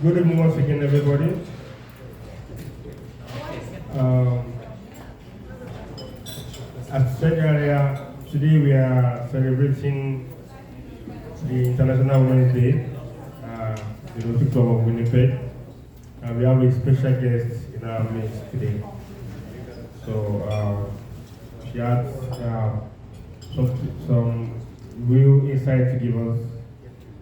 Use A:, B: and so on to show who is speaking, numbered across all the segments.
A: Good evening once again, everybody. As said earlier, today we are celebrating the International Women's Day, the Rotary Club of Winnipeg, and we have a special guest in our midst today. So she has some real insight to give us.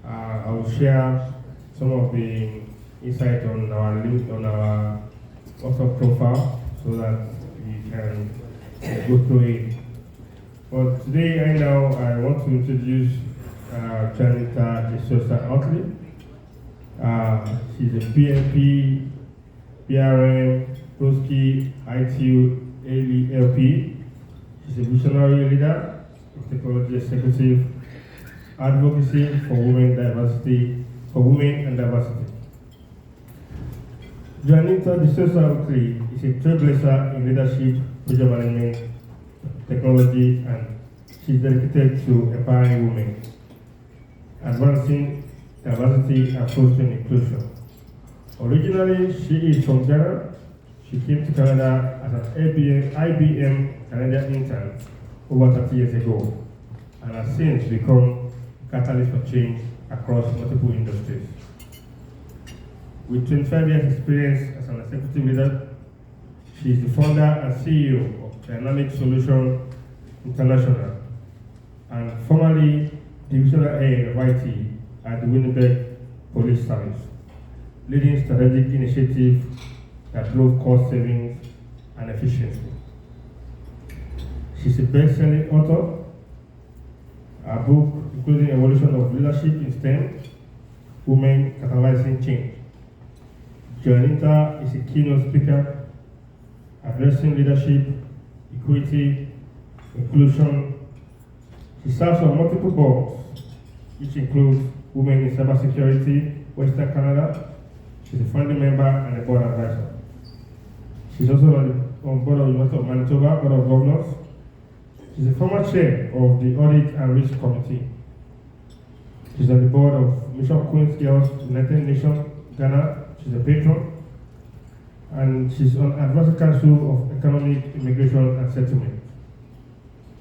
A: I will share some of the insight on our author profile so that we can go through it. But today, I want to introduce Janita D'Souza-Otley. She's a PNP, PRM, Broski, ITU, LP. She's a visionary leader, technology executive, advocacy for women and diversity. Janita D'Souza-Otley is a trailblazer in leadership, project management, technology, and she's dedicated to empowering women, advancing diversity and fostering inclusion. Originally, she is from Ghana. She came to Canada as an IBM Canadian intern over 30 years ago, and has since become a catalyst for change across multiple industries. With 25 years experience as an executive leader, she is the founder and CEO of Dynamic Solution International and formerly divisional head of IT at the Winnipeg Police Service, leading strategic initiatives that drove cost savings and efficiency. She's a best-selling author. Her book, including Evolution of Leadership in STEM, Women Catalyzing Change. Janita is a keynote speaker addressing leadership, equity, inclusion. She serves on multiple boards, which includes Women in Cybersecurity, Western Canada. She's a founding member and a board advisor. She's also on board of the University of Manitoba, Board of Governors. She's a former chair of the Audit and Risk Committee. She's on the board of Mission Queen's Girls, United Nations, Ghana. She's a patron. And she's on Advisory Council of Economic, Immigration and Settlement.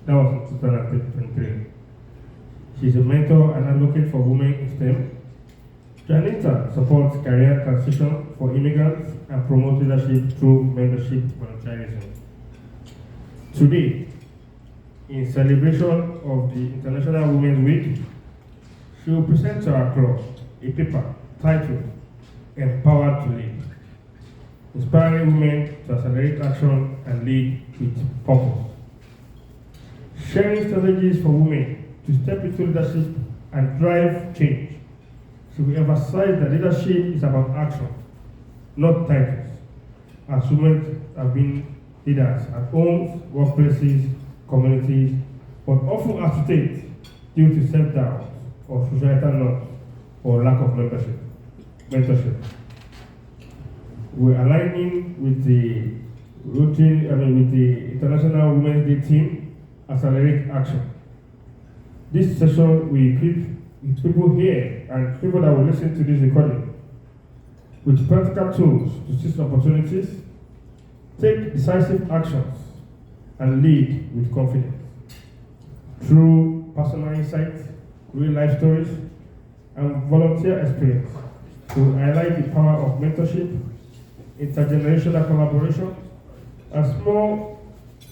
A: That was in 2023. She's a mentor and advocate for women in STEM. Janita supports career transition for immigrants and promotes leadership through mentorship volunteerism. Today, in celebration of the International Women's Week, she will present to our club a paper titled Empowered to Lead, inspiring women to accelerate action and lead with purpose. Sharing strategies for women to step into leadership and drive change. She will emphasize that leadership is about action, not titles, as women have been leaders at homes, workplaces, communities, but often hesitate due to self-doubt or societal norms or lack of mentorship. We're aligning with the with the International Women's Day team, Accelerate Action. This session we equip people here and people that will listen to this recording with practical tools to seize opportunities, take decisive actions, and lead with confidence. Through personal insights, real life stories, and volunteer experience to highlight the power of mentorship, intergenerational collaboration, and small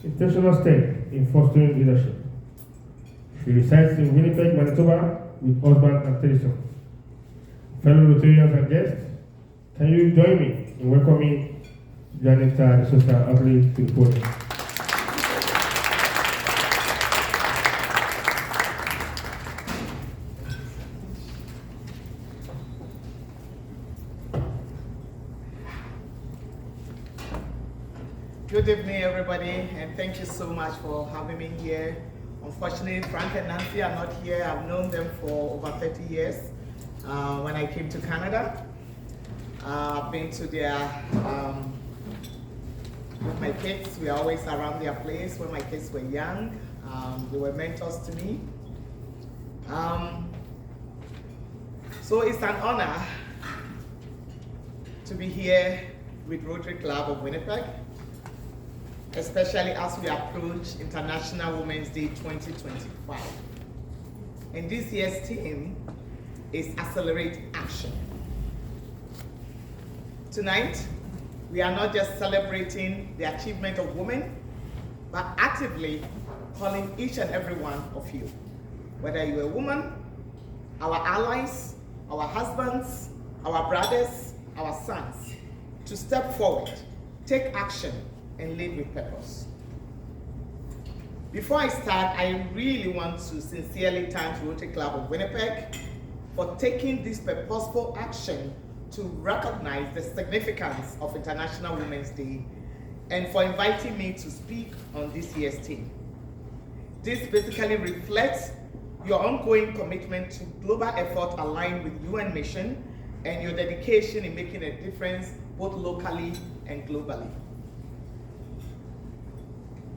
A: intentional step in fostering leadership. She resides in Winnipeg, Manitoba, with husband and 3 sons. Fellow Rotarians and guests, can you join me in welcoming Janita D'Souza-Otley to the podium?
B: Good evening, everybody, and thank you so much for having me here. Unfortunately, Frank and Nancy are not here. I've known them for over 30 years when I came to Canada. I've been to their, with my kids, we are always around their place when my kids were young. They were mentors to me. So it's an honor to be here with Rotary Club of Winnipeg, especially as we approach International Women's Day 2025. And this year's theme is Accelerate Action. Tonight, we are not just celebrating the achievement of women, but actively calling each and every one of you, whether you're a woman, our allies, our husbands, our brothers, our sons, to step forward, take action, and lead with purpose. Before I start, I really want to sincerely thank Rotary Club of Winnipeg for taking this purposeful action to recognize the significance of International Women's Day and for inviting me to speak on this year's theme. This basically reflects your ongoing commitment to global effort aligned with UN mission and your dedication in making a difference both locally and globally.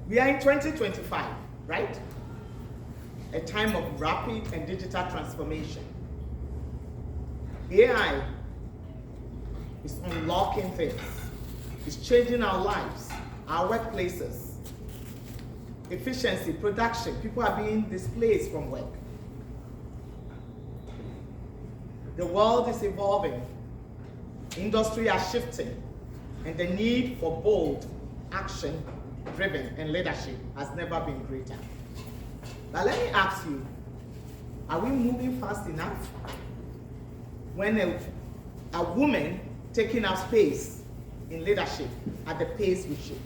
B: We are in 2025, right? A time of rapid and digital transformation. AI is unlocking things. It's changing our lives, our workplaces. Efficiency, production, people are being displaced from work. The world is evolving, industry are shifting, and the need for bold, action-driven and leadership has never been greater. But let me ask you, are we moving fast enough? When a woman taking up space in leadership at the pace we should?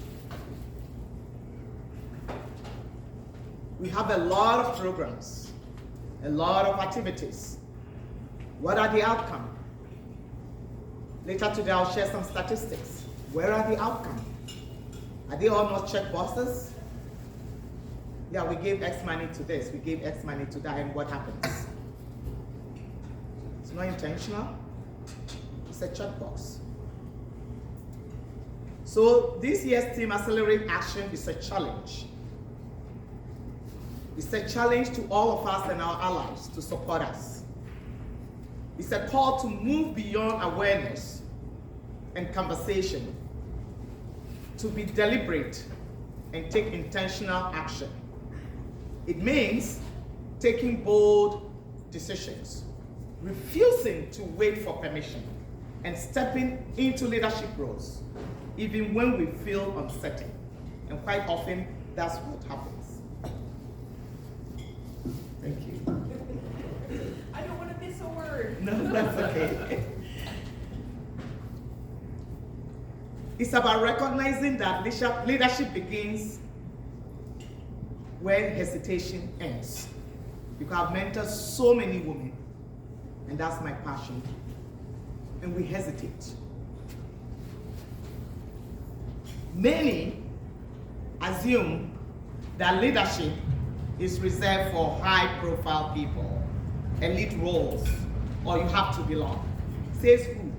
B: We have a lot of programs, a lot of activities. What are the outcomes? Later today, I'll share some statistics. Where are the outcomes? Are they all not check boxes? Yeah, we gave X money to this, we gave X money to that, and what happens? It's not intentional. It's a checkbox. So this year's theme, Accelerate Action, is a challenge. It's a challenge to all of us and our allies to support us. It's a call to move beyond awareness and conversation, to be deliberate and take intentional action. It means taking bold decisions, refusing to wait for permission, and stepping into leadership roles, even when we feel uncertain. And quite often, that's what happens. Thank you.
C: I don't want to miss a word.
B: No, that's okay. It's about recognizing that leadership begins where hesitation ends. Because I've mentored so many women, and that's my passion. And we hesitate. Many assume that leadership is reserved for high-profile people, elite roles, or you have to belong. Says who?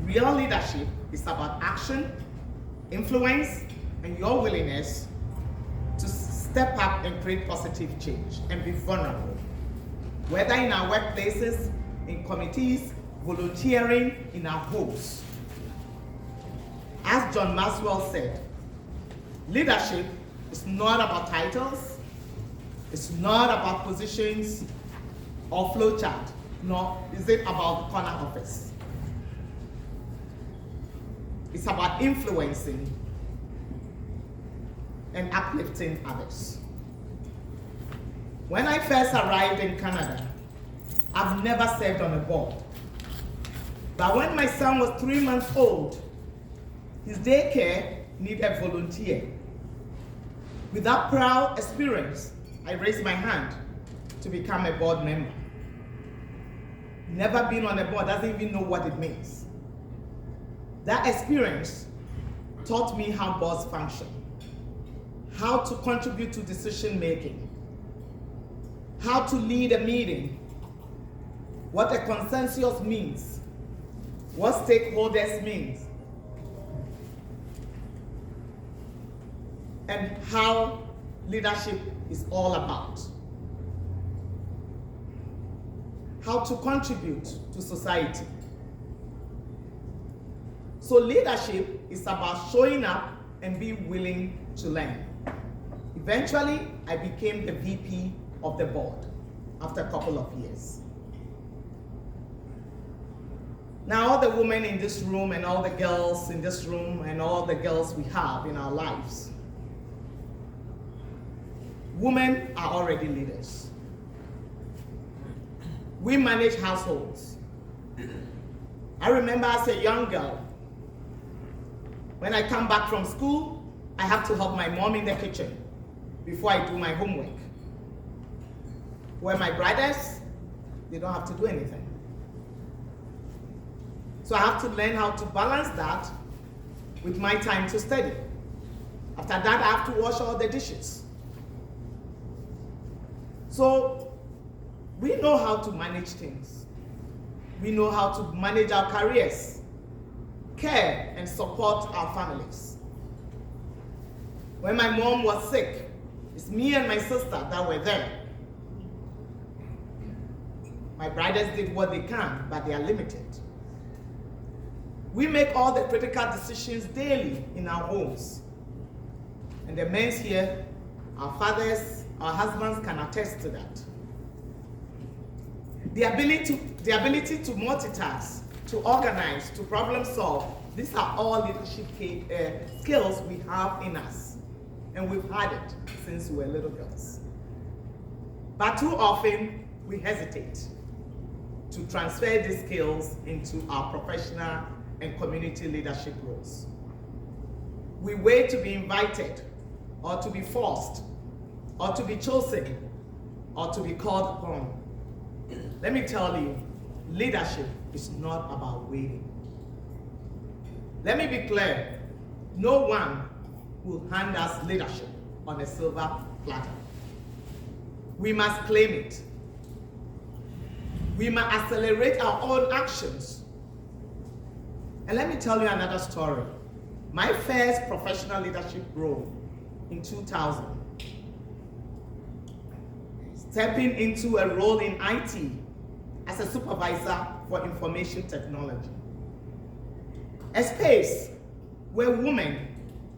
B: Real leadership is about action, influence, and your willingness to step up and create positive change and be vulnerable. Whether in our workplaces, in committees, volunteering, in our homes. As John Maxwell said, leadership is not about titles, it's not about positions or flowchart, nor is it about corner office. It's about influencing and uplifting others. When I first arrived in Canada, I've never served on a board. But when my son was 3 months old, his daycare needed volunteer. With that proud experience, I raised my hand to become a board member. Never been on a board, doesn't even know what it means. That experience taught me how boards function, how to contribute to decision making, how to lead a meeting, what a consensus means, what stakeholders means, and how leadership is all about. how to contribute to society. So leadership is about showing up and being willing to learn. Eventually, I became the VP of the board after a couple of years. Now all the women in this room and all the girls in this room and all the girls we have in our lives, women are already leaders. We manage households. I remember as a young girl, when I come back from school, I have to help my mom in the kitchen before I do my homework. Where my brothers, they don't have to do anything. So I have to learn how to balance that with my time to study. After that, I have to wash all the dishes. So we know how to manage things. We know how to manage our careers, care and support our families. When my mom was sick, it's me and my sister that were there. My brothers did what they can, but they are limited. We make all the critical decisions daily in our homes. And the men here, our fathers, our husbands can attest to that. The ability to multitask, to organize, to problem solve, these are all leadership skills we have in us. And we've had it since we were little girls. But too often, we hesitate to transfer these skills into our professional and community leadership roles. We wait to be invited, or to be forced, or to be chosen, or to be called upon. Let me tell you, leadership is not about waiting. Let me be clear, no one will hand us leadership on a silver platter. We must claim it. We must accelerate our own actions. And let me tell you another story. My first professional leadership role in 2000, stepping into a role in IT as a supervisor for information technology. A space where women,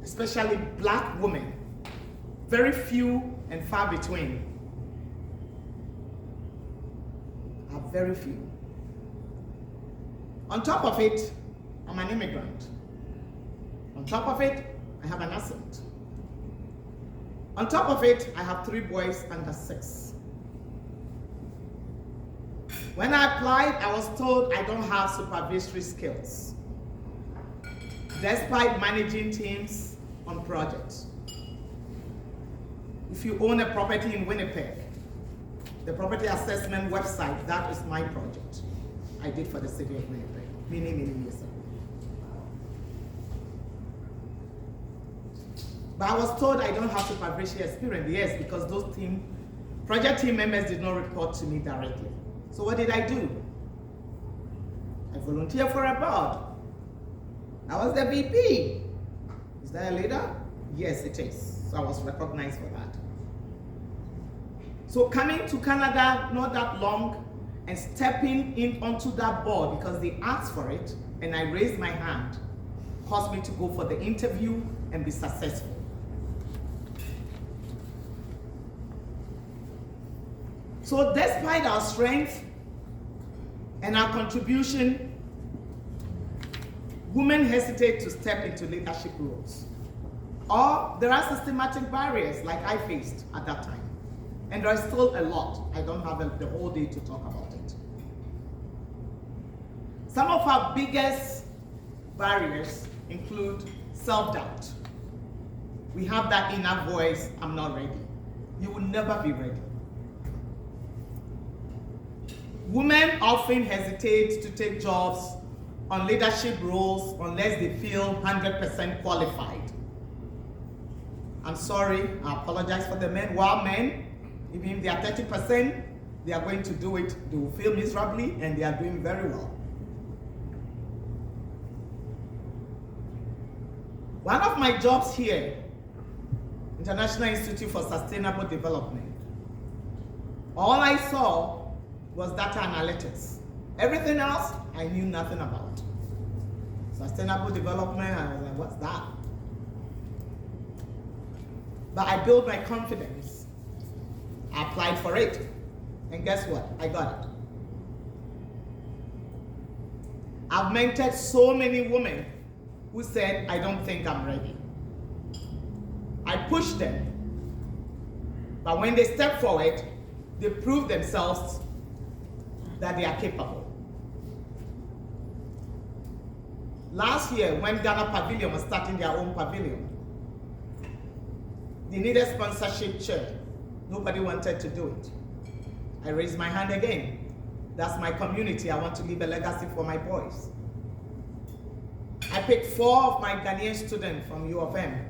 B: especially Black women, very few and far between, are very few. On top of it, I'm an immigrant. On top of it, I have an accent. On top of it, I have 3 boys under 6. When I applied, I was told I don't have supervisory skills, despite managing teams on projects. If you own a property in Winnipeg, the property assessment website, that is my project. I did for the city of Winnipeg many, many years ago. But I was told I don't have supervisory experience, yes, because those project team members did not report to me directly. So what did I do? I volunteered for a board. I was the VP. Is that a leader? Yes, it is. So I was recognized for that. So coming to Canada not that long and stepping in onto that board because they asked for it and I raised my hand caused me to go for the interview and be successful. So despite our strength and our contribution, women hesitate to step into leadership roles. Or there are systematic barriers like I faced at that time. And there is still a lot. I don't have the whole day to talk about it. Some of our biggest barriers include self-doubt. We have that inner voice, I'm not ready. You will never be ready. Women often hesitate to take jobs on leadership roles unless they feel 100% qualified. I'm sorry, I apologize for the men. While men, even if they are 30%, they are going to do it, they will fail miserably, and they are doing very well. One of my jobs here, International Institute for Sustainable Development, all I saw was data analytics. Everything else, I knew nothing about. Sustainable development, I was like, what's that? But I built my confidence. I applied for it. And guess what? I got it. I've mentored so many women who said, I don't think I'm ready. I pushed them. But when they step forward, they prove themselves that they are capable. Last year, when Ghana Pavilion was starting their own pavilion, they needed sponsorship chair. Nobody wanted to do it. I raised my hand again. That's my community. I want to leave a legacy for my boys. I picked 4 of my Ghanaian students from U of M.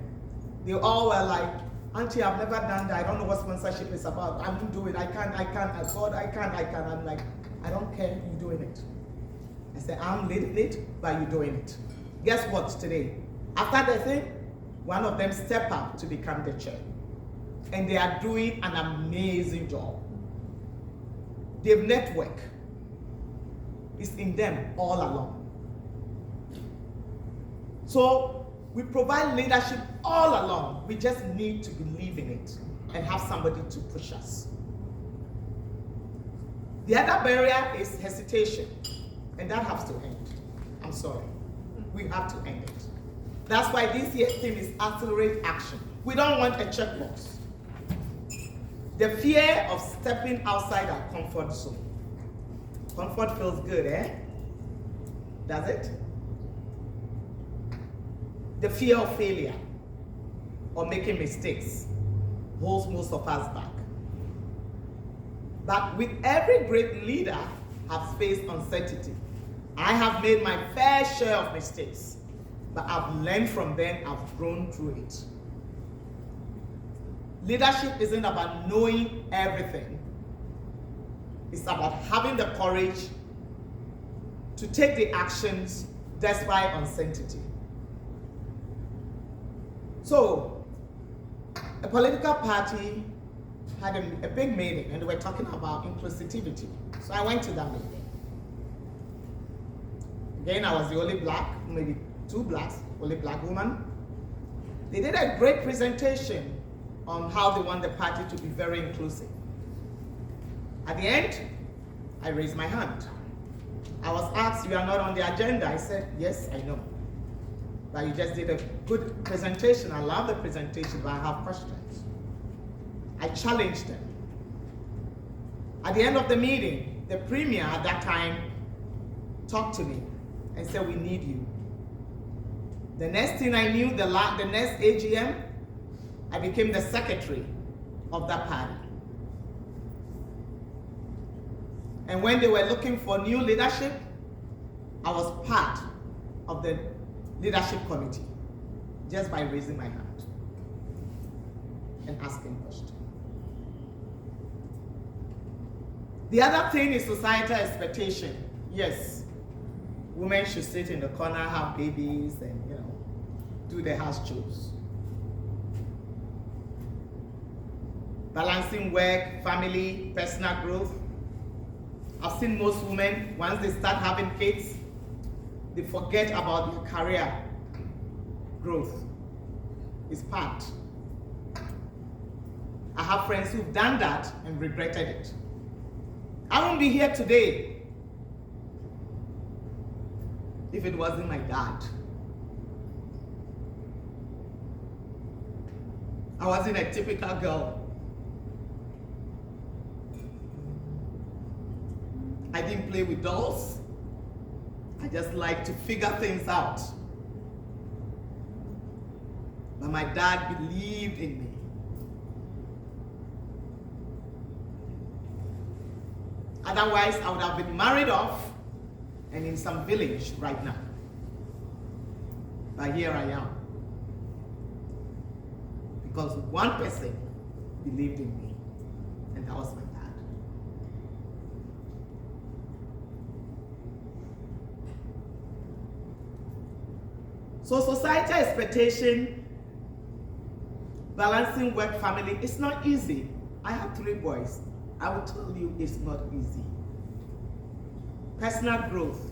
B: They all were like, Auntie, I've never done that. I don't know what sponsorship is about. I won't do it. I can't. God, I can't. I'm like, I don't care. You're doing it. I said, I'm leading it, but you're doing it. Guess what today? After the thing, one of them stepped up to become the chair. And they are doing an amazing job. They've networked. It's in them all along. So we provide leadership all along. We just need to believe in it and have somebody to push us. The other barrier is hesitation, and that has to end. I'm sorry. We have to end it. That's why this year's theme is accelerate action. We don't want a checkbox. The fear of stepping outside our comfort zone. Comfort feels good, eh? Does it? The fear of failure or making mistakes holds most of us back. But with every great leader has faced uncertainty. I have made my fair share of mistakes, but I've learned from them, I've grown through it. Leadership isn't about knowing everything. It's about having the courage to take the actions despite uncertainty. So, a political party had a big meeting and they were talking about inclusivity. So I went to that meeting. Again, I was the only black, maybe 2 blacks, only black woman. They did a great presentation on how they want the party to be very inclusive. At the end, I raised my hand. I was asked, you are not on the agenda. I said, yes, I know. But you just did a good presentation. I love the presentation, but I have questions. I challenged them. At the end of the meeting, the premier at that time talked to me and said, we need you. The next thing I knew, the next AGM, I became the secretary of that party. And when they were looking for new leadership, I was part of the leadership committee just by raising my hand and asking questions. The other thing is societal expectation. Yes, women should sit in the corner, have babies, and do the house chores. Balancing work, family, personal growth. I've seen most women, once they start having kids, they forget about their career growth. It's part. I have friends who've done that and regretted it. I won't be here today if it wasn't my dad. I wasn't a typical girl. I didn't play with dolls. I just like to figure things out. But my dad believed in me. Otherwise, I would have been married off and in some village right now. But here I am. Because one person believed in me, and that was my dad. So societal expectation, balancing work, family, it's not easy. I have 3 boys. I will tell you it's not easy. Personal growth.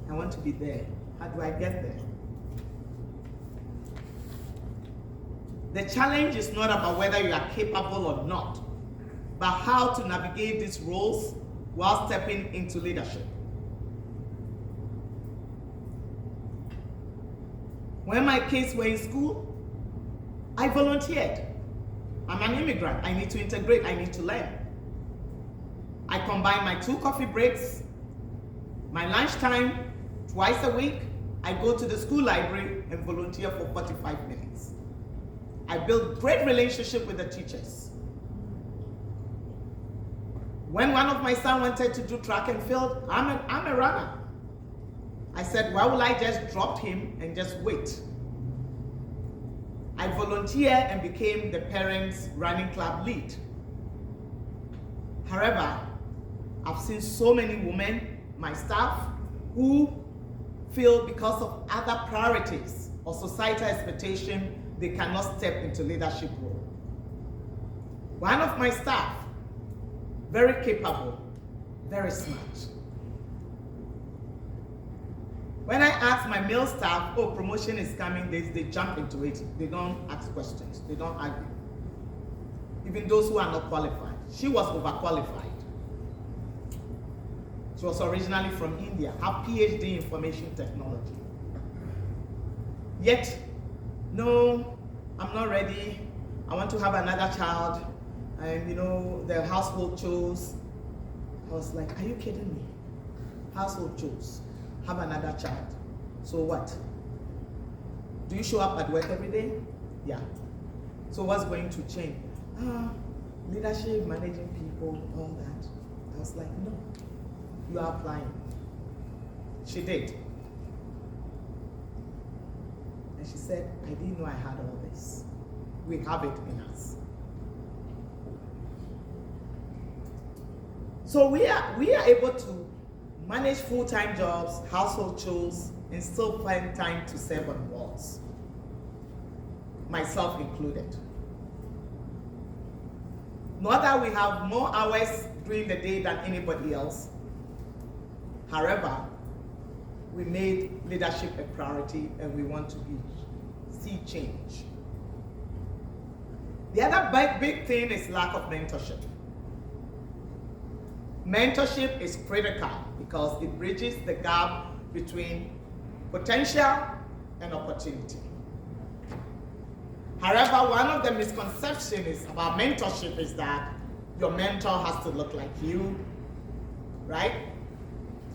B: I want to be there. How do I get there? The challenge is not about whether you are capable or not, but how to navigate these roles while stepping into leadership. When my kids were in school, I volunteered. I'm an immigrant. I need to integrate. I need to learn. I combine my 2 coffee breaks, my lunchtime, twice a week. I go to the school library and volunteer for 45 minutes. I build great relationship with the teachers. When one of my sons wanted to do track and field, I'm a runner. I said, why will I just drop him and just wait? I volunteered and became the parents' running club lead. However, I've seen so many women, my staff, who feel because of other priorities or societal expectation, they cannot step into leadership role. One of my staff, very capable, very smart. When I ask my male staff, oh, promotion is coming, they jump into it. They don't ask questions, they don't argue. Even those who are not qualified. She was overqualified. She was originally from India, her PhD in information technology. Yet, no, I'm not ready. I want to have another child. And the household chores. I was like, are you kidding me? Household chores, have another child. So what? Do you show up at work every day? Yeah. So what's going to change? Leadership, managing people, all that. I was like, no, you are applying. She did. And she said, I didn't know I had all this. We have it in us. So we are able to manage full-time jobs, household chores, and still find time to serve on boards, myself included. Not that we have more hours during the day than anybody else. However, we made leadership a priority and we want to see change. The other big thing is lack of mentorship. Mentorship is critical because it bridges the gap between potential and opportunity. However, one of the misconceptions about mentorship is that your mentor has to look like you, right?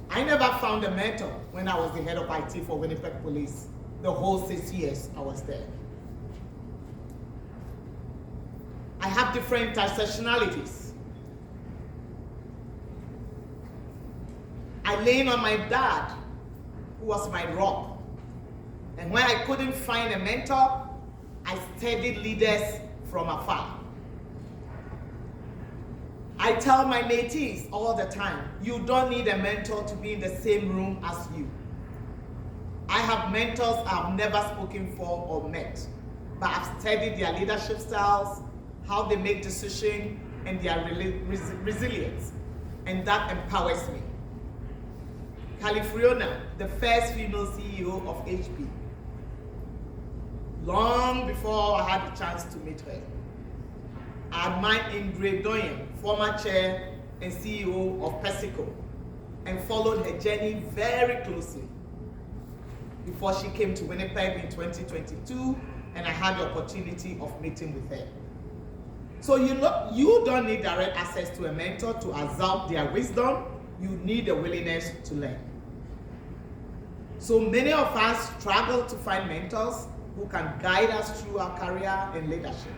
B: I never found a mentor when I was the head of IT for Winnipeg Police. The whole 6 years I was there. I have different intersectionalities. I leaned on my dad, who was my rock. And when I couldn't find a mentor, I studied leaders from afar. I tell my mentees all the time, you don't need a mentor to be in the same room as you. I have mentors I've never spoken for or met, but I've studied their leadership styles, how they make decisions, and their resilience, and that empowers me. Califriona, the first female CEO of HP. Long before I had the chance to meet her. I admired Ingrid Doyen, former chair and CEO of PepsiCo, and followed her journey very closely before she came to Winnipeg in 2022, and I had the opportunity of meeting with her. So you don't need direct access to a mentor to absorb their wisdom. You need a willingness to learn. So many of us struggle to find mentors who can guide us through our career and leadership.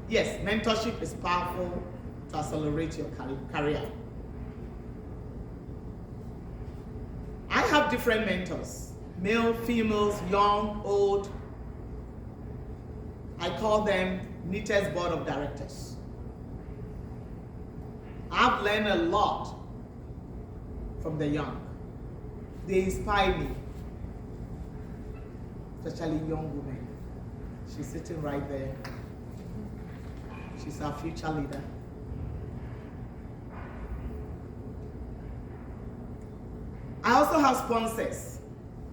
B: Yes, mentorship is powerful to accelerate your career. I have different mentors, male, females, young, old. I call them NITE's board of directors. I've learned a lot from the young. They inspire me, especially young women. She's sitting right there. She's our future leader. I also have sponsors,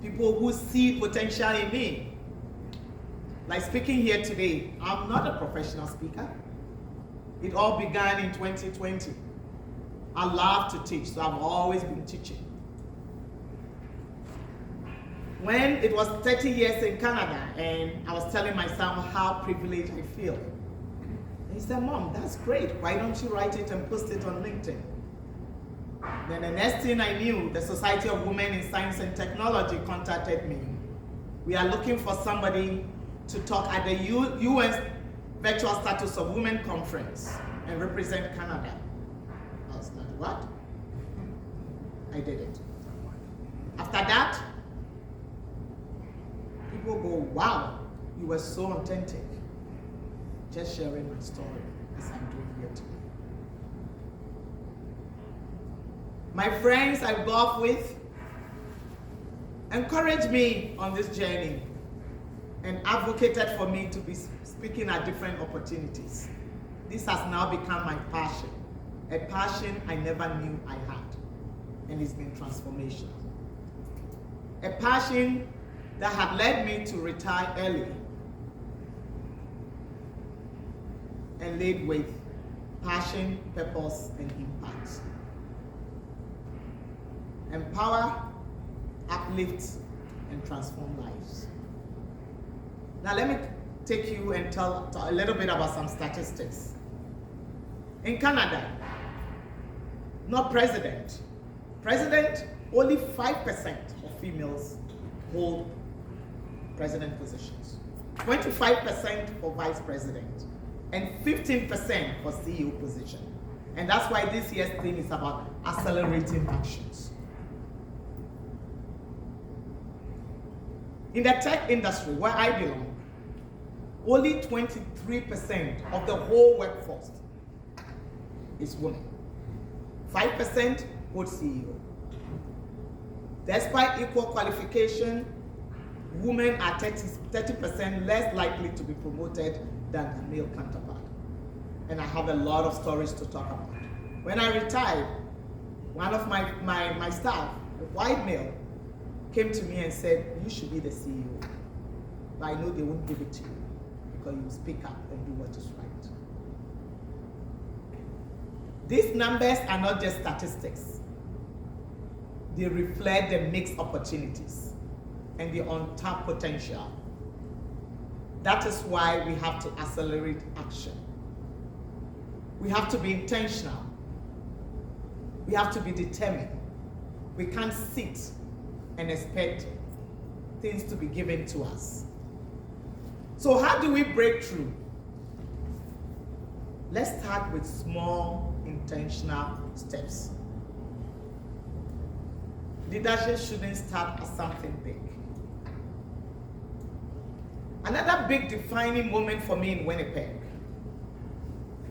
B: people who see potential in me. Like speaking here today, I'm not a professional speaker. It all began in 2020. I love to teach, so I've always been teaching. When it was 30 years in Canada, and I was telling my son how privileged I feel, he said, "Mom, that's great. Why don't you write it and post it on LinkedIn?" Then the next thing I knew, the Society of Women in Science and Technology contacted me. We are looking for somebody to talk at the UN Virtual Status of Women Conference and represent Canada. I was like, what? I did it. After that, people go, wow, you were so authentic. Just sharing my story as I'm doing here today. My friends I grew up with encouraged me on this journey and advocated for me to be speaking at different opportunities. This has now become my passion, a passion I never knew I had, and it's been transformational. A passion that had led me to retire early and lead with passion, purpose, and impact. Empower, uplift, and transform lives. Now let me take you and tell a little bit about some statistics. In Canada, not president, only 5% of females hold president positions, 25% for vice president, and 15% for CEO position. And that's why this year's theme is about accelerating actions. In the tech industry, where I belong, only 23% of the whole workforce is women. 5% hold CEO. Despite equal qualification, women are 30% less likely to be promoted than their male counterpart. And I have a lot of stories to talk about. When I retired, one of my staff, a white male, came to me and said, "You should be the CEO. But I know they won't give it to you because you speak up and do what is right." These numbers are not just statistics. They reflect the mixed opportunities and the untapped potential. That is why we have to accelerate action. We have to be intentional. We have to be determined. We can't sit and expect things to be given to us. So how do we break through? Let's start with small, intentional steps. Leadership shouldn't start as something big. Another big defining moment for me in Winnipeg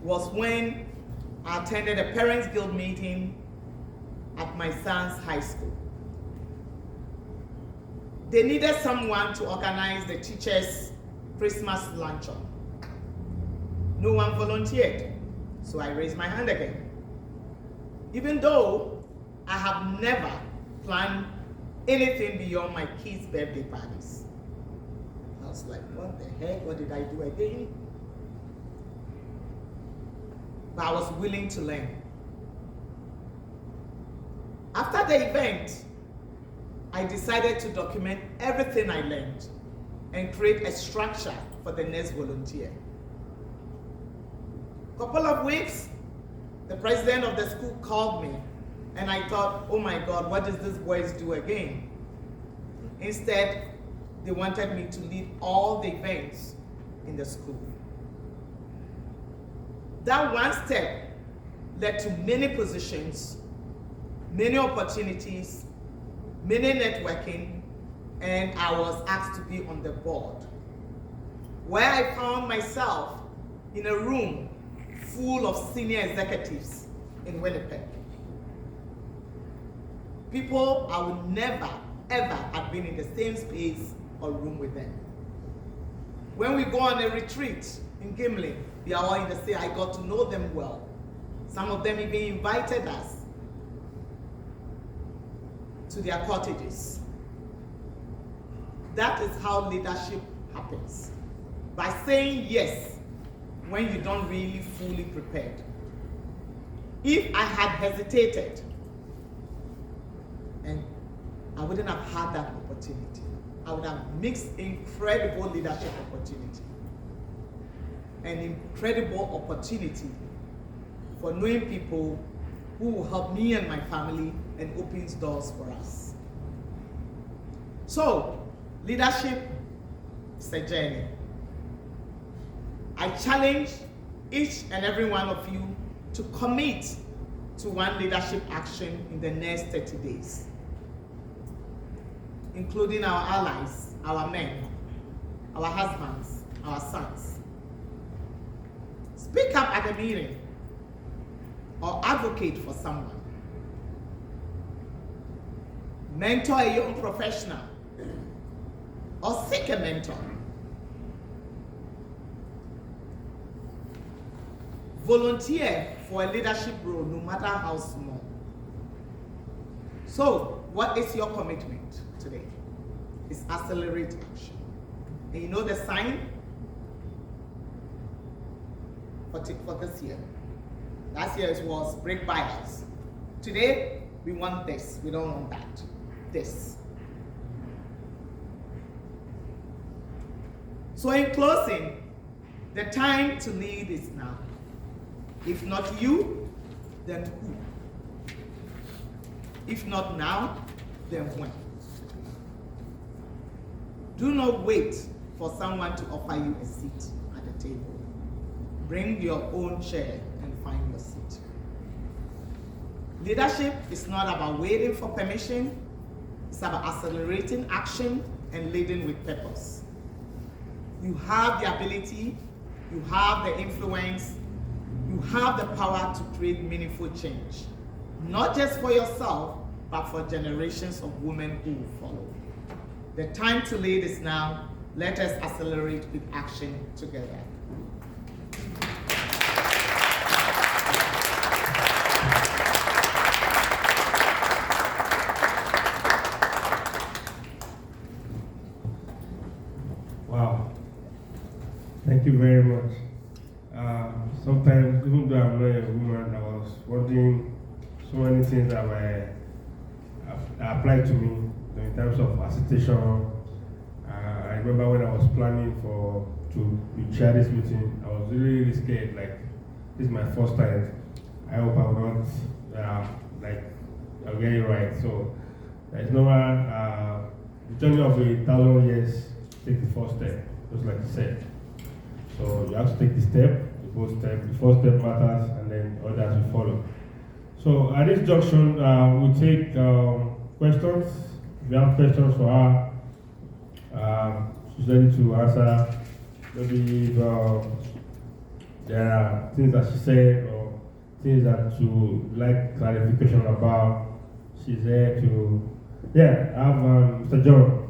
B: was when I attended a Parents Guild meeting at my son's high school. They needed someone to organize the teachers' Christmas luncheon. No one volunteered, so I raised my hand again. Even though I have never planned anything beyond my kids' birthday parties. I was like, what the heck? What did I do again? But I was willing to learn. After the event, I decided to document everything I learned and create a structure for the next volunteer. A couple of weeks, the president of the school called me, and I thought, oh my God, what does this boys do again? Instead, they wanted me to lead all the events in the school. That one step led to many positions, many opportunities, many networking, and I was asked to be on the board, where I found myself in a room full of senior executives in Winnipeg. People I would never, ever have been in the same space or room with them. When we go on a retreat in Gimli, we are all in the same, I got to know them well. Some of them even invited us to their cottages. That is how leadership happens. By saying yes when you don't really fully prepared. If I had hesitated, and I wouldn't have had that opportunity. I would have missed incredible leadership opportunity. An incredible opportunity for knowing people who will help me and my family and opens doors for us. So, leadership is a journey. I challenge each and every one of you to commit to one leadership action in the next 30 days, including our allies, our men, our husbands, our sons. Speak up at a meeting or advocate for someone. Mentor a young professional or seek a mentor. Volunteer for a leadership role, no matter how small. So, what is your commitment today? It's accelerate action. And you know the sign for this year? Last year it was break buyouts. Today, we want this. We don't want that. This. So in closing, the time to lead is now. If not you, then who? If not now, then when? Do not wait for someone to offer you a seat at the table. Bring your own chair and find your seat. Leadership is not about waiting for permission. It's about accelerating action and leading with purpose. You have the ability, you have the influence, you have the power to create meaningful change. Not just for yourself, but for generations of women who will follow. The time to lead is now. Let us accelerate with action together.
A: Wow. Thank you very much. Sometimes, even though I'm not a woman, I was wondering so many things that applied to me in terms of association. I remember when I was planning to chair this meeting, I was really, really scared. Like, this is my first time. I hope I will not, I'll get it right. So, there's no one, the journey of 1,000 years, take the first step, just like you said. So, you have to take the step, the first step matters, and then others will follow. So, at this junction, we'll take questions. If you have questions for her, she's ready to answer. Maybe there are things that she said or things that you like clarification about. She's there to, I have Mr. John.